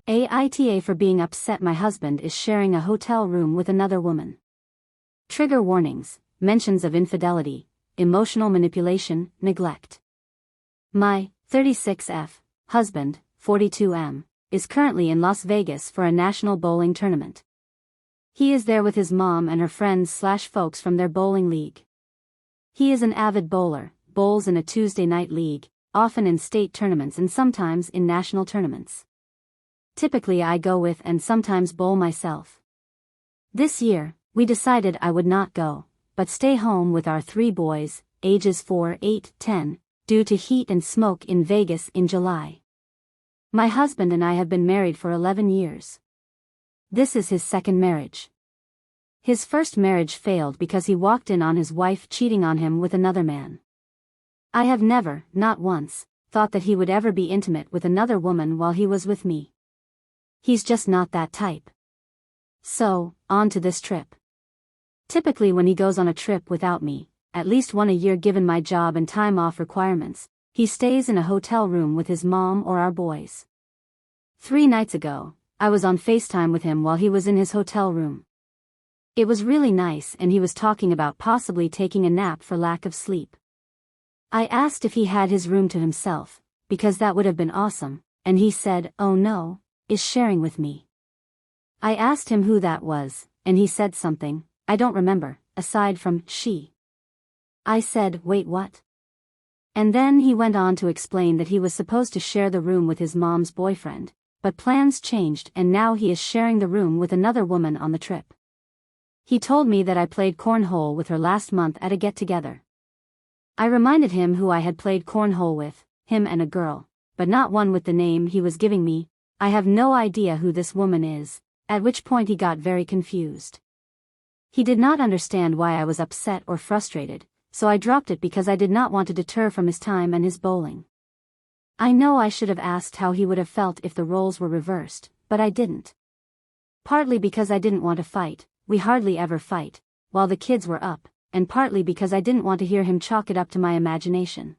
AITAH for being upset. My husband is sharing a hotel room with another woman. Trigger warnings, mentions of infidelity, emotional manipulation, neglect. My 36F husband, 42M, is currently in Las Vegas for a national bowling tournament. He is there with his mom and her friends/folks from their bowling league. He is an avid bowler, bowls in a Tuesday night league, often in state tournaments and sometimes in national tournaments. Typically I go with and sometimes bowl myself. This year, we decided I would not go, but stay home with our 3 boys, ages 4, 8, 10, due to heat and smoke in Vegas in July. My husband and I have been married for 11 years. This is his second marriage. His first marriage failed because he walked in on his wife cheating on him with another man. I have never, not once, thought that he would ever be intimate with another woman while he was with me. He's just not that type. So, on to this trip. Typically when he goes on a trip without me, at least one a year given my job and time off requirements, he stays in a hotel room with his mom or our boys. 3 nights ago, I was on FaceTime with him while he was in his hotel room. It was really nice and he was talking about possibly taking a nap for lack of sleep. I asked if he had his room to himself, because that would have been awesome, and he said, "Oh no, is sharing with me." I asked him who that was, and he said something, I don't remember, aside from she. I said, "Wait, what?" And then he went on to explain that he was supposed to share the room with his mom's boyfriend, but plans changed and now he is sharing the room with another woman on the trip. He told me that I played cornhole with her last month at a get-together. I reminded him who I had played cornhole with, him and a girl, but not one with the name he was giving me. I have no idea who this woman is, at which point he got very confused. He did not understand why I was upset or frustrated, so I dropped it because I did not want to deter from his time and his bowling. I know I should have asked how he would have felt if the roles were reversed, but I didn't. Partly because I didn't want to fight, we hardly ever fight, while the kids were up, and partly because I didn't want to hear him chalk it up to my imagination.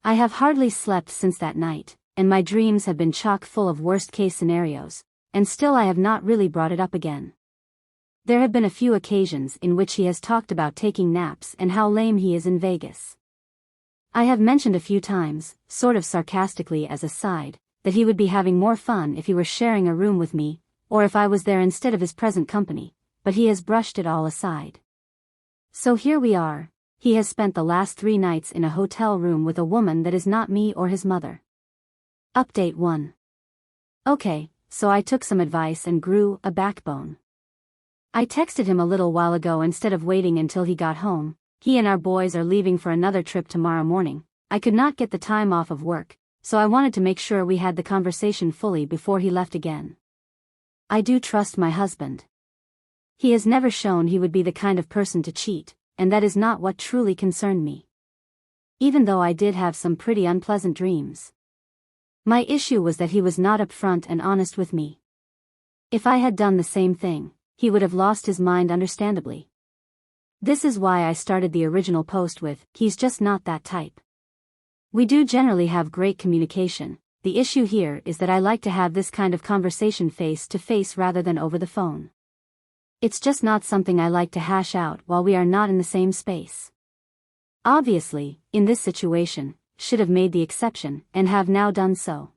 I have hardly slept since that night, and my dreams have been chock full of worst-case scenarios, and still I have not really brought it up again. There have been a few occasions in which he has talked about taking naps and how lame he is in Vegas. I have mentioned a few times, sort of sarcastically as a side, that he would be having more fun if he were sharing a room with me, or if I was there instead of his present company, but he has brushed it all aside. So here we are, he has spent the last 3 nights in a hotel room with a woman that is not me or his mother. Update 1. Okay, so I took some advice and grew a backbone. I texted him a little while ago instead of waiting until he got home. He and our boys are leaving for another trip tomorrow morning. I could not get the time off of work, so I wanted to make sure we had the conversation fully before he left again. I do trust my husband. He has never shown he would be the kind of person to cheat, and that is not what truly concerned me. Even though I did have some pretty unpleasant dreams. My issue was that he was not upfront and honest with me. If I had done the same thing, he would have lost his mind understandably. This is why I started the original post with, "He's just not that type." We do generally have great communication. The issue here is that I like to have this kind of conversation face to face rather than over the phone. It's just not something I like to hash out while we are not in the same space. Obviously, in this situation, should have made the exception and have now done so.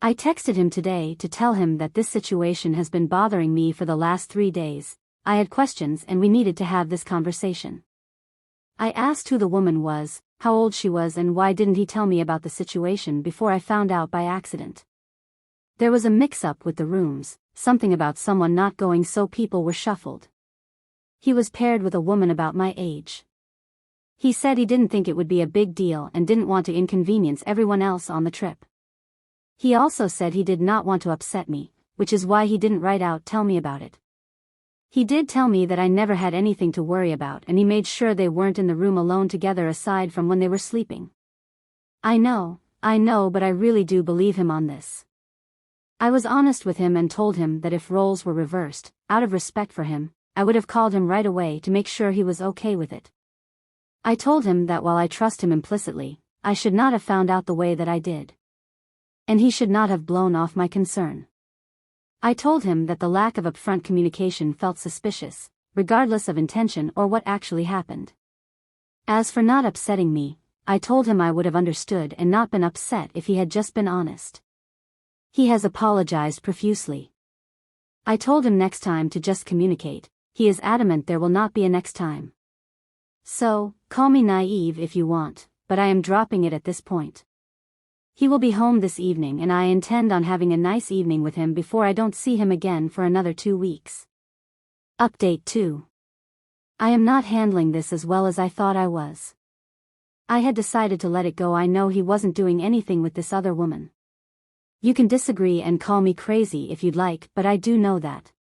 I texted him today to tell him that this situation has been bothering me for the last 3 days. I had questions and we needed to have this conversation. I asked who the woman was, how old she was and why didn't he tell me about the situation before I found out by accident. There was a mix-up with the rooms, something about someone not going so people were shuffled. He was paired with a woman about my age. He said he didn't think it would be a big deal and didn't want to inconvenience everyone else on the trip. He also said he did not want to upset me, which is why he didn't write out tell me about it. He did tell me that I never had anything to worry about and he made sure they weren't in the room alone together aside from when they were sleeping. I know, but I really do believe him on this. I was honest with him and told him that if roles were reversed, out of respect for him, I would have called him right away to make sure he was okay with it. I told him that while I trust him implicitly, I should not have found out the way that I did. and he should not have blown off my concern. I told him that the lack of upfront communication felt suspicious, regardless of intention or what actually happened. As for not upsetting me, I told him I would have understood and not been upset if he had just been honest. He has apologized profusely. I told him next time to just communicate. He is adamant there will not be a next time. So, call me naive if you want, but I am dropping it at this point. He will be home this evening and I intend on having a nice evening with him before I don't see him again for another 2 weeks. Update 2. I am not handling this as well as I thought I was. I had decided to let it go. I know he wasn't doing anything with this other woman. You can disagree and call me crazy if you'd like, but I do know that.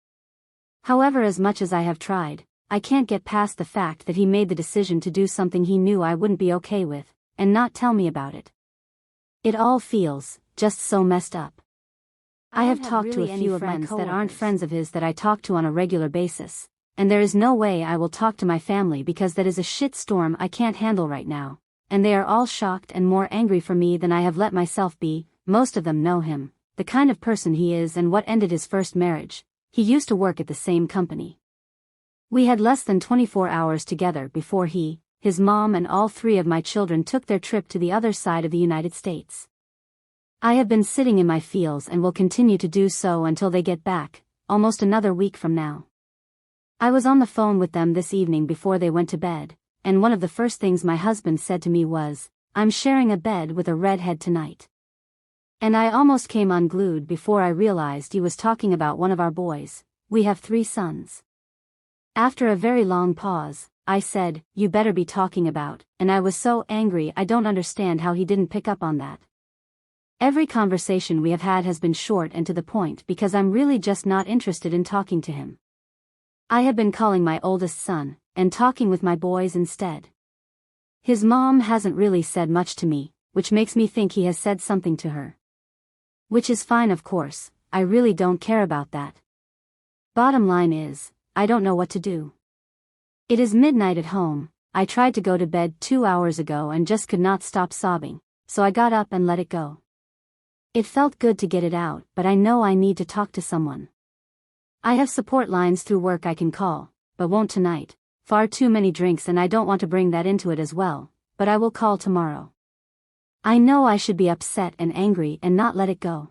However, as much as I have tried, I can't get past the fact that he made the decision to do something he knew I wouldn't be okay with, and not tell me about it. It all feels just so messed up. I have talked to a few of my friends that aren't friends of his that I talk to on a regular basis, and there is no way I will talk to my family because that is a shit storm I can't handle right now, and they are all shocked and more angry for me than I have let myself be. Most of them know him, the kind of person he is and what ended his first marriage. He used to work at the same company. We had less than 24 hours together before he, his mom and all 3 of my children took their trip to the other side of the United States. I have been sitting in my feels and will continue to do so until they get back, almost another week from now. I was on the phone with them this evening before they went to bed, and one of the first things my husband said to me was, "I'm sharing a bed with a redhead tonight." And I almost came unglued before I realized he was talking about one of our boys. We have 3 sons. After a very long pause, I said, "You better be talking about," and I was so angry I don't understand how he didn't pick up on that. Every conversation we have had has been short and to the point because I'm really just not interested in talking to him. I have been calling my oldest son, and talking with my boys instead. His mom hasn't really said much to me, which makes me think he has said something to her. Which is fine, of course, I really don't care about that. Bottom line is, I don't know what to do. It is midnight at home. I tried to go to bed 2 hours ago and just could not stop sobbing, so I got up and let it go. It felt good to get it out, but I know I need to talk to someone. I have support lines through work I can call, but won't tonight. Far too many drinks and I don't want to bring that into it as well, but I will call tomorrow. I know I should be upset and angry and not let it go.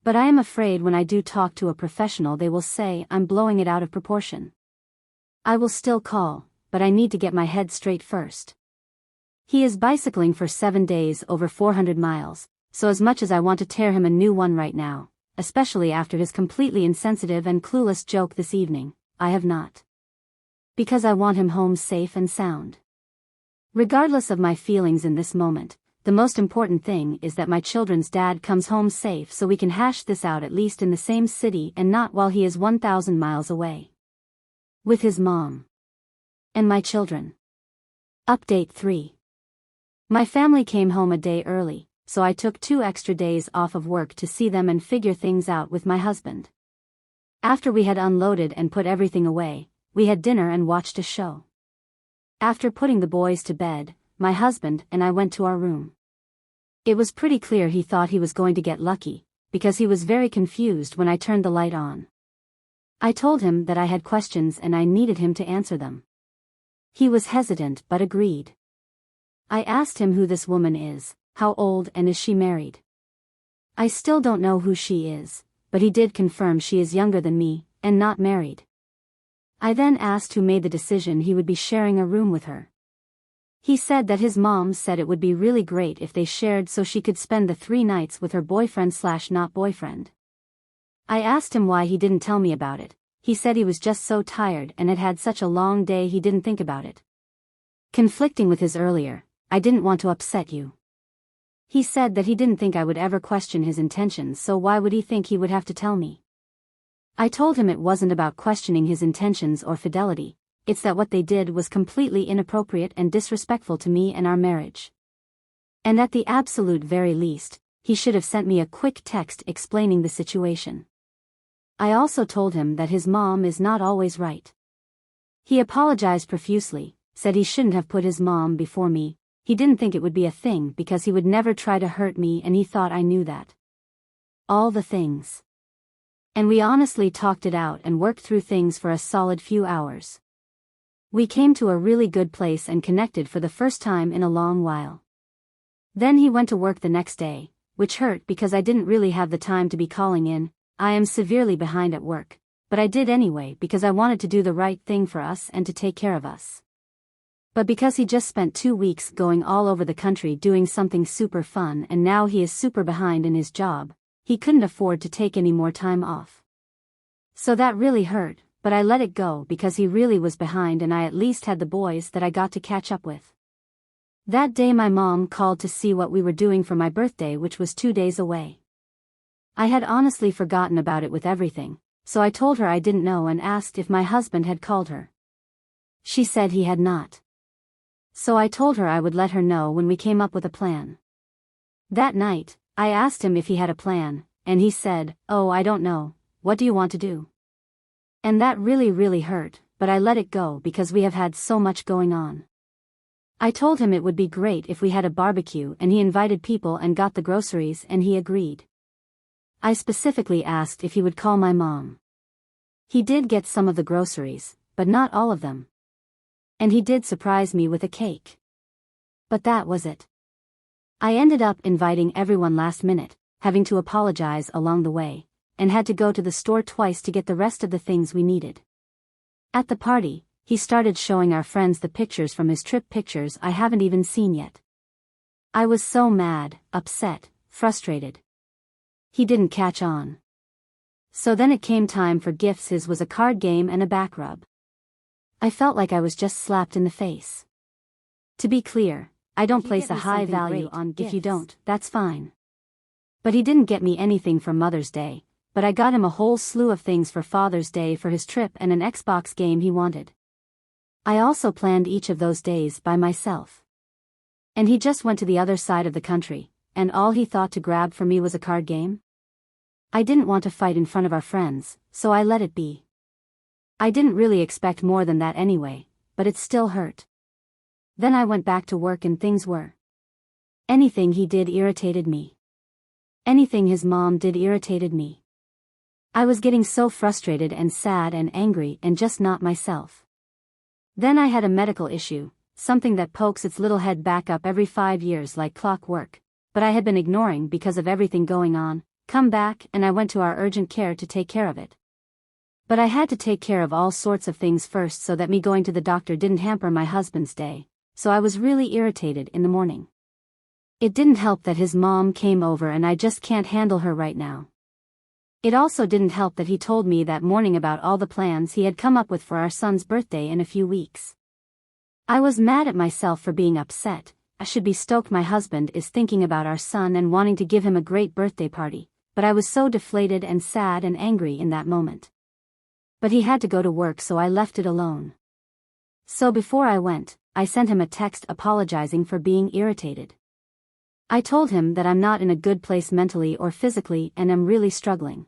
But I am afraid when I do talk to a professional they will say I'm blowing it out of proportion. I will still call, but I need to get my head straight first. He is bicycling for 7 days over 400 miles, so as much as I want to tear him a new one right now, especially after his completely insensitive and clueless joke this evening, I have not. Because I want him home safe and sound. Regardless of my feelings in this moment, the most important thing is that my children's dad comes home safe so we can hash this out at least in the same city and not while he is 1,000 miles away. With his mom. And my children. Update 3. My family came home a day early, so I took 2 extra days off of work to see them and figure things out with my husband. After we had unloaded and put everything away, we had dinner and watched a show. After putting the boys to bed, my husband and I went to our room. It was pretty clear he thought he was going to get lucky, because he was very confused when I turned the light on. I told him that I had questions and I needed him to answer them. He was hesitant but agreed. I asked him who this woman is, how old and is she married. I still don't know who she is, but he did confirm she is younger than me, and not married. I then asked who made the decision he would be sharing a room with her. He said that his mom said it would be really great if they shared so she could spend the 3 nights with her boyfriend/not boyfriend. I asked him why he didn't tell me about it. He said he was just so tired and had had such a long day he didn't think about it. Conflicting with his earlier, "I didn't want to upset you." He said that he didn't think I would ever question his intentions, so why would he think he would have to tell me? I told him it wasn't about questioning his intentions or fidelity, it's that what they did was completely inappropriate and disrespectful to me and our marriage. And at the absolute very least, he should have sent me a quick text explaining the situation. I also told him that his mom is not always right. He apologized profusely, said he shouldn't have put his mom before me. he didn't think it would be a thing because he would never try to hurt me and he thought I knew that. All the things. And we honestly talked it out and worked through things for a solid few hours. We came to a really good place and connected for the first time in a long while. Then he went to work the next day, which hurt because I didn't really have the time to be calling in. I am severely behind at work, but I did anyway because I wanted to do the right thing for us and to take care of us. But because he just spent 2 weeks going all over the country doing something super fun and now he is super behind in his job, he couldn't afford to take any more time off. So that really hurt, but I let it go because he really was behind and I at least had the boys that I got to catch up with. That day my mom called to see what we were doing for my birthday, which was 2 days away. I had honestly forgotten about it with everything, so I told her I didn't know and asked if my husband had called her. She said he had not. So I told her I would let her know when we came up with a plan. That night, I asked him if he had a plan, and he said, "Oh, I don't know, what do you want to do?" And that really hurt, but I let it go because we have had so much going on. I told him it would be great if we had a barbecue and he invited people and got the groceries and he agreed. I specifically asked if he would call my mom. He did get some of the groceries, but not all of them. And he did surprise me with a cake. But that was it. I ended up inviting everyone last minute, having to apologize along the way, and had to go to the store twice to get the rest of the things we needed. At the party, he started showing our friends the pictures from his trip, pictures I haven't even seen yet. I was so mad, upset, frustrated. He didn't catch on. So then it came time for gifts. His was a card game and a back rub. I felt like I was just slapped in the face. To be clear, I don't place a high value on gifts. If you don't, that's fine. But he didn't get me anything for Mother's Day, but I got him a whole slew of things for Father's Day for his trip and an Xbox game he wanted. I also planned each of those days by myself. And he just went to the other side of the country, and all he thought to grab for me was a card game? I didn't want to fight in front of our friends, so I let it be. I didn't really expect more than that anyway, but it still hurt. Then I went back to work and things were. Anything he did irritated me. Anything his mom did irritated me. I was getting so frustrated and sad and angry and just not myself. Then I had a medical issue, something that pokes its little head back up every 5 years like clockwork, but I had been ignoring because of everything going on. Come back and I went to our urgent care to take care of it. But I had to take care of all sorts of things first so that me going to the doctor didn't hamper my husband's day, so I was really irritated in the morning. It didn't help that his mom came over and I just can't handle her right now. It also didn't help that he told me that morning about all the plans he had come up with for our son's birthday in a few weeks. I was mad at myself for being upset. I should be stoked my husband is thinking about our son and wanting to give him a great birthday party, but I was so deflated and sad and angry in that moment. But he had to go to work, so I left it alone. So before I went, I sent him a text apologizing for being irritated. I told him that I'm not in a good place mentally or physically and am really struggling.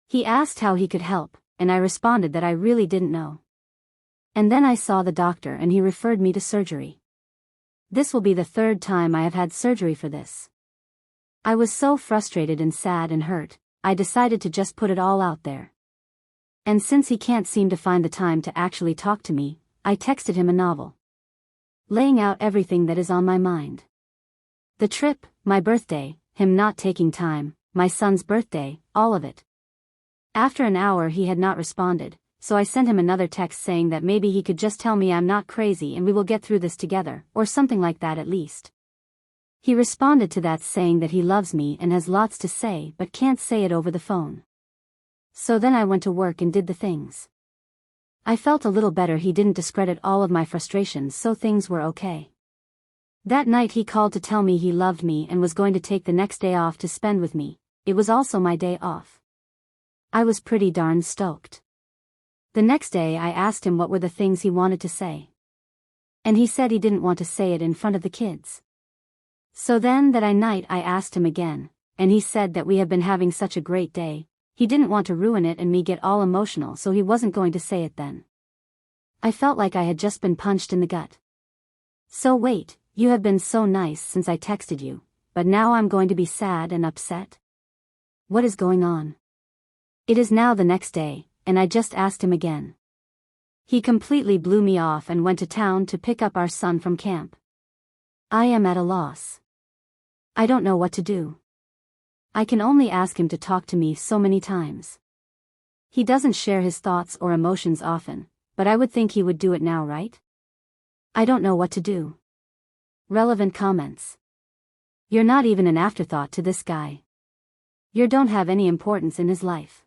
He asked how he could help, and I responded that I really didn't know. And then I saw the doctor and he referred me to surgery. This will be the 3rd time I have had surgery for this. I was so frustrated and sad and hurt, I decided to just put it all out there. And since he can't seem to find the time to actually talk to me, I texted him a novel. Laying out everything that is on my mind. The trip, my birthday, him not taking time, my son's birthday, all of it. After an hour he had not responded, so I sent him another text saying that maybe he could just tell me I'm not crazy and we will get through this together, or something like that at least. He responded to that saying that he loves me and has lots to say but can't say it over the phone. So then I went to work and did the things. I felt a little better. He didn't discredit all of my frustrations, so things were okay. That night he called to tell me he loved me and was going to take the next day off to spend with me. It was also my day off. I was pretty darn stoked. The next day I asked him what were the things he wanted to say. And he said he didn't want to say it in front of the kids. So then that night I asked him again, and he said that we have been having such a great day, he didn't want to ruin it and me get all emotional, so he wasn't going to say it then. I felt like I had just been punched in the gut. So wait, You have been so nice since I texted you, but now I'm going to be sad and upset? What is going on? It is now the next day, and I just asked him again. He completely blew me off and went to town to pick up our son from camp. I am at a loss. I don't know what to do. I can only ask him to talk to me so many times. He doesn't share his thoughts or emotions often, but I would think he would do it now, right? I don't know what to do. Relevant comments. You're not even an afterthought to this guy. You don't have any importance in his life.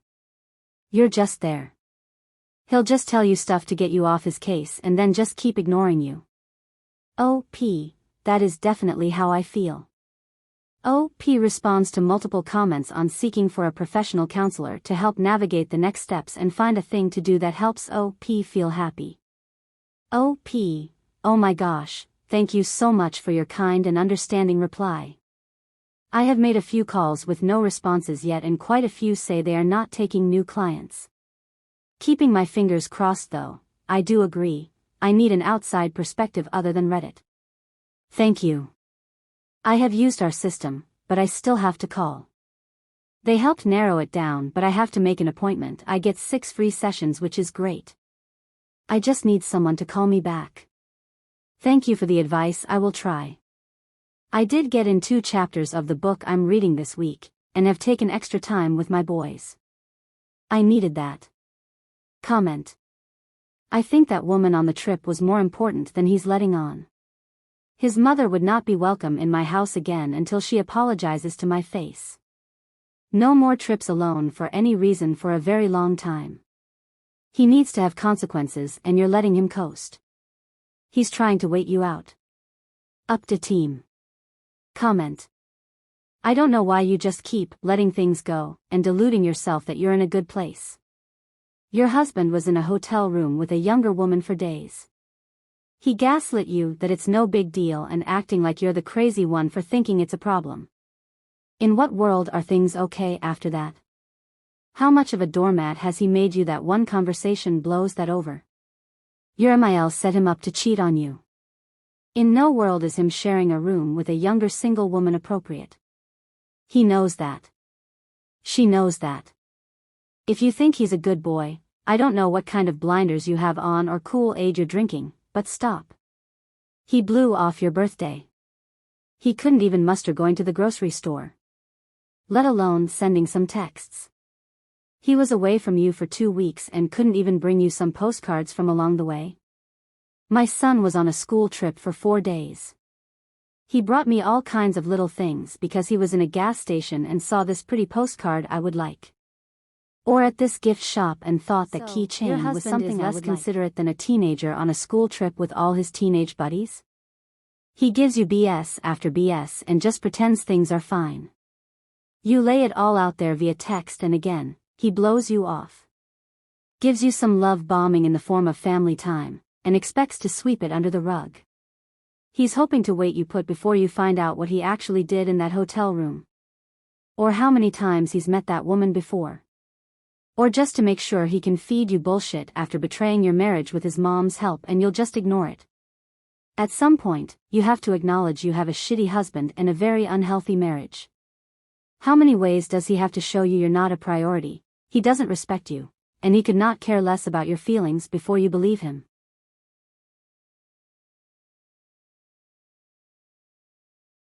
You're just there. He'll just tell you stuff to get you off his case and then just keep ignoring you. OP, that is definitely how I feel. OP responds to multiple comments on seeking for a professional counselor to help navigate the next steps and find a thing to do that helps OP feel happy. OP, oh my gosh, thank you so much for your kind and understanding reply. I have made a few calls with no responses yet, and quite a few say they are not taking new clients. Keeping my fingers crossed though, I do agree, I need an outside perspective other than Reddit. Thank you. I have used our system, but I still have to call. They helped narrow it down, but I have to make an appointment. I get 6 free sessions, which is great. I just need someone to call me back. Thank you for the advice, I will try. I did get in 2 chapters of the book I'm reading this week, and have taken extra time with my boys. I needed that. Comment. I think that woman on the trip was more important than he's letting on. His mother would not be welcome in my house again until she apologizes to my face. No more trips alone for any reason for a very long time. He needs to have consequences and you're letting him coast. He's trying to wait you out. Up to team. Comment. I don't know why you just keep letting things go and deluding yourself that you're in a good place. Your husband was in a hotel room with a younger woman for days. He gaslit you that it's no big deal and acting like you're the crazy one for thinking it's a problem. In what world are things okay after that? How much of a doormat has he made you that one conversation blows that over? Your MIL set him up to cheat on you. In no world is him sharing a room with a younger single woman appropriate. He knows that. She knows that. If you think he's a good boy, I don't know what kind of blinders you have on or cool age you're drinking, but stop. He blew off your birthday. He couldn't even muster going to the grocery store, let alone sending some texts. He was away from you for 2 weeks and couldn't even bring you some postcards from along the way. My son was on a school trip for 4 days. He brought me all kinds of little things because he was in a gas station and saw this pretty postcard I would like. Or at this gift shop and thought that keychain was something less considerate than a teenager on a school trip with all his teenage buddies. He gives you BS after BS and just pretends things are fine. You lay it all out there via text and again, he blows you off. Gives you some love bombing in the form of family time, and expects to sweep it under the rug. He's hoping to wait you put before you find out what he actually did in that hotel room. Or how many times he's met that woman before. Or just to make sure he can feed you bullshit after betraying your marriage with his mom's help and you'll just ignore it. At some point, you have to acknowledge you have a shitty husband and a very unhealthy marriage. How many ways does he have to show you you're not a priority? He doesn't respect you, and he could not care less about your feelings before you believe him.